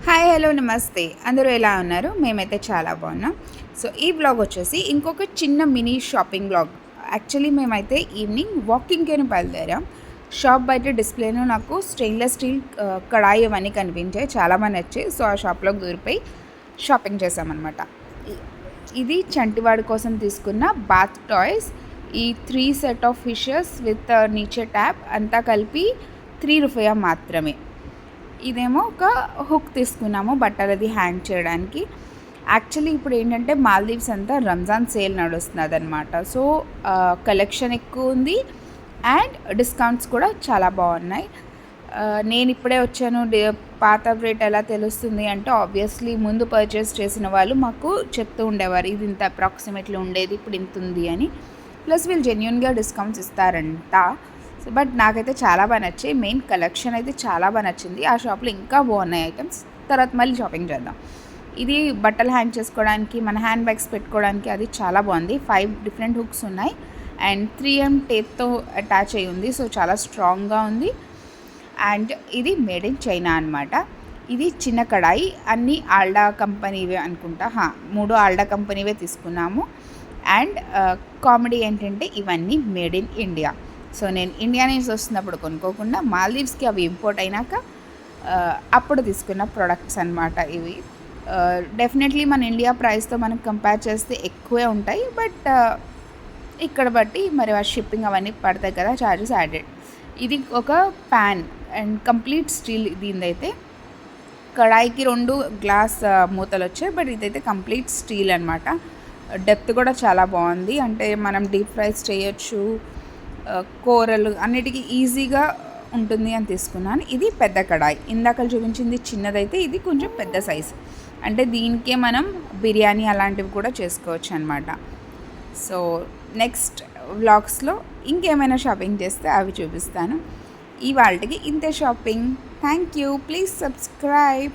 Hi hello నమస్తే అందరూ ఎలా ఉన్నారు? మేమైతే చాలా బాగున్నాం. సో ఈ వ్లాగ్ వచ్చేసి ఇంకొక చిన్న మినీ షాపింగ్ వ్లాగ్. యాక్చువల్లీ మేమైతే ఈవినింగ్ వాకింగ్కి బయలుదేరాం. షాప్ బయట డిస్ప్లేలో నాకు స్టెయిన్లెస్ స్టీల్ కడాయి అవన్నీ కనిపించాయి, చాలా బాగా నచ్చాయి. సో ఆ షాప్లోకి దూరిపోయి షాపింగ్ చేసామన్నమాట. ఇది చంటివాడి కోసం తీసుకున్న బాత్ టాయ్స్. ఈ 3 సెట్ ఆఫ్ ఫిషెస్ విత్ నీచే ట్యాప్ అంతా కలిపి ₹3 మాత్రమే. ఇదేమో ఒక హుక్ తీసుకున్నాము బట్టలది హ్యాంగ్ చేయడానికి. యాక్చువల్లీ ఇప్పుడు ఏంటంటే మాల్దీవ్స్ అంతా రంజాన్ సేల్ నడుస్తుంది అనమాట. సో కలెక్షన్ ఎక్కువ ఉంది అండ్ డిస్కౌంట్స్ కూడా చాలా బాగున్నాయి. నేను ఇప్పుడే వచ్చాను, పాత రేట్ ఎలా తెలుస్తుంది అంటే ఆబ్వియస్లీ ముందు పర్చేస్ చేసిన వాళ్ళు మాకు చెప్తూ ఉండేవారు ఇది ఇంత అప్రాక్సిమేట్లీ ఉండేది, ఇప్పుడు ఇంత ఉంది అని. ప్లస్ వీళ్ళు జెన్యున్గా డిస్కౌంట్స్ ఇస్తారంట. బట్ నాకైతే చాలా బాగా నచ్చాయి. మెయిన్ కలెక్షన్ అయితే చాలా బాగా నచ్చింది. ఆ షాప్లో ఇంకా బాగున్నాయి ఐటమ్స్. తర్వాత మళ్ళీ షాపింగ్ చేద్దాం. ఇది బట్టలు హ్యాంగ్ చేసుకోవడానికి, మన హ్యాండ్ బ్యాగ్స్ పెట్టుకోవడానికి అది చాలా బాగుంది. 5 డిఫరెంట్ హుక్స్ ఉన్నాయి అండ్ 3M టేప్తో అటాచ్ అయ్యి ఉంది. సో చాలా స్ట్రాంగ్గా ఉంది. అండ్ ఇది మేడ్ ఇన్ చైనా అనమాట. ఇది చిన్న కడాయి, అన్నీ ఆల్డా కంపెనీవే అనుకుంటా. 3 ఆల్డా కంపెనీవే తీసుకున్నాము. అండ్ కామెడీ ఏంటంటే ఇవన్నీ మేడ్ ఇన్ ఇండియా. సో నేను ఇండియా నుంచి వస్తున్నప్పుడు కొనుక్కోకుండా మాల్దీవ్స్కి అవి ఇంపోర్ట్ అయినాక అప్పుడు తీసుకున్న ప్రోడక్ట్స్ అనమాట ఇవి. డెఫినెట్లీ మన ఇండియా ప్రైస్తో మనం కంపేర్ చేస్తే ఎక్కువే ఉంటాయి. బట్ ఇక్కడ బట్టి మరి ఆ షిప్పింగ్ అవన్నీ పడతాయి కదా, ఛార్జెస్ యాడెడ్. ఇది ఒక ప్యాన్ అండ్ కంప్లీట్ స్టీల్. దీనిదైతే కడాయికి 2 గ్లాస్ మూతలు వచ్చాయి, బట్ ఇదైతే కంప్లీట్ స్టీల్ అనమాట. డెప్త్ కూడా చాలా బాగుంది. అంటే మనం డీప్ ఫ్రైస్ చేయొచ్చు, కూరలు అన్నిటికీ ఈజీగా ఉంటుంది అని తీసుకున్నాను. ఇది పెద్ద కడాయి. ఇందాక చూపించింది చిన్నదైతే ఇది కొంచెం పెద్ద సైజు. అంటే దీనికే మనం బిర్యానీ అలాంటివి కూడా చేసుకోవచ్చు అనమాట. సో నెక్స్ట్ వ్లాగ్స్లో ఇంకేమైనా షాపింగ్ చేస్తే అవి చూపిస్తాను. ఇవాళకి ఇంతే shopping. Thank you. Please subscribe.